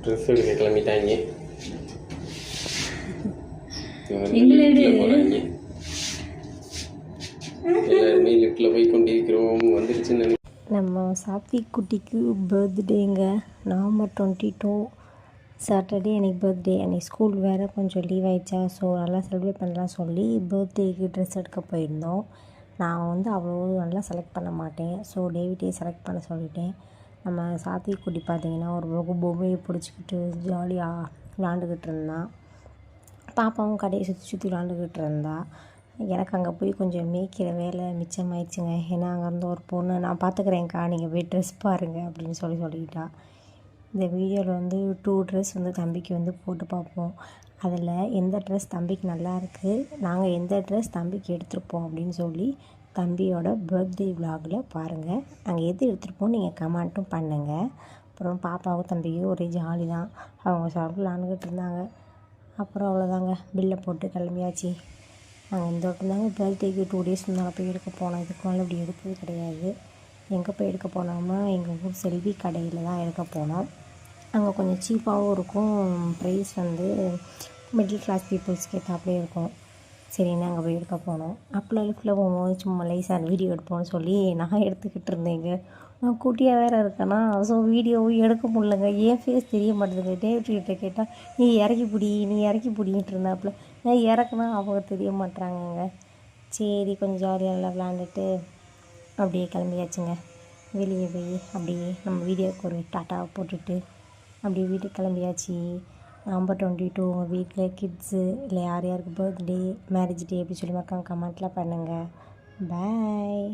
Dress எடுக்க கிளம்பிட்டாங்க. எல்லாருமே லிஃப்ட்டில் போய் கொண்டிருக்கிறோம். வந்துருச்சுன்னு நம்ம சாத்விக் குட்டிக்கு பர்த்டேங்க. நவம்பர் 22 சாட்டர்டே அன்றைக்கி பர்த்டே. அன்றைக்கி ஸ்கூல் வேறு கொஞ்சம் லீவ் ஆகிடுச்சா, ஸோ நல்லா செலிப்ரேட் பண்ணலாம் சொல்லி பர்த்டேக்கு ட்ரெஸ் எடுக்க போயிருந்தோம். நான் அவ்வளோ நல்லா செலக்ட் பண்ண மாட்டேன், ஸோ டேவிட்டே செலக்ட் பண்ண சொல்லிட்டேன். நம்ம சாத்விக் குட்டி பார்த்திங்கன்னா ஒரு பொம்மையை பிடிச்சிக்கிட்டு ஜாலியாக விளாண்டுக்கிட்டு இருந்தான். பாப்பாவும் கடையை சுற்றி விளாண்டுக்கிட்டு இருந்தா. எனக்கு அங்கே போய் கொஞ்சம் மேய்க்கிற வேலை மிச்சமாயிடுச்சுங்க. ஏன்னா அங்கேருந்து ஒரு பொண்ணு, நான் பார்த்துக்குறேன்க்கா, நீங்கள் போய் ட்ரெஸ் பாருங்கள் அப்படின்னு சொல்லிக்கிட்டா. இந்த வீடியோவில் 2 ட்ரெஸ் தம்பிக்கு போட்டு பார்ப்போம். அதில் எந்த ட்ரெஸ் தம்பிக்கு நல்லா இருக்குது, நாங்கள் எந்த ட்ரெஸ் தம்பிக்கு எடுத்துருப்போம் அப்படின்னு சொல்லி தம்பியோட பர்த்டே விலாகில் பாருங்கள். நாங்கள் எது எடுத்துருப்போம் நீங்கள் கமெண்ட்டும் பண்ணுங்கள். அப்புறம் பாப்பாவும் தம்பிக்கும் ஒரே ஜாலி தான். அவங்க சாப்பிட்டு விளாண்டுக்கிட்டு இருந்தாங்க. அப்புறம் அவ்வளோதாங்க, பில்லை போட்டு கிளம்பியாச்சு. நாங்கள் இந்த வட்டம் தாங்க பர்த்டேக்கு 2 டேஸ் முன்னால் போய் எடுக்க போனோம். இதுக்கு மேலே இப்படி எடுத்தது கிடையாது. எங்கே போய் எடுக்க போனோம்னா எங்கள் ஊர் செல்வி கடையில் தான் எடுக்க போனோம். அங்கே கொஞ்சம் சீப்பாகவும் இருக்கும், ப்ரைஸ் மிடில் கிளாஸ் பீப்புள்ஸ்க்கு ஏற்றாப்புலே இருக்கும். சரின்னு அங்கே போய் எடுக்க போனோம். அப்போலாம் லிஃப்ட்டில் போகும்போது சும்மா லைஸாக வீடியோ எடுப்போம்னு சொல்லி நான் எடுத்துக்கிட்டு இருந்தேங்க. நான் குட்டியாக வேறு இருக்கேன்னா, ஸோ வீடியோவும் எடுக்க முடியலங்க. ஏன் ஃபேஸ் தெரிய மாட்டேதுங்க. டேவிட்கிட்ட கேட்டால் நீ இறக்கி பிடிங்கிட்டு இருந்தாப்புல. நான் இறக்குனா அவங்க தெரிய மாட்டுறாங்கங்க. சரி கொஞ்சம் ஜாலியாக நல்லா விளாண்டுட்டு அப்படியே கிளம்பியாச்சுங்க. வெளியே போய் அப்படியே நம்ம வீடியோவுக்கு ஒரு டாட்டாவை போட்டுட்டு அப்படியே வீட்டுக்கு கிளம்பியாச்சு. நவம்பர் 22 உங்கள் வீட்டில் கிட்ஸு இல்லை யார் யாருக்கு பர்த்டே, மேரேஜ் டே அப்படி சொல்லி மறக்காம கமெண்ட்டில் பண்ணுங்கள். பாய்.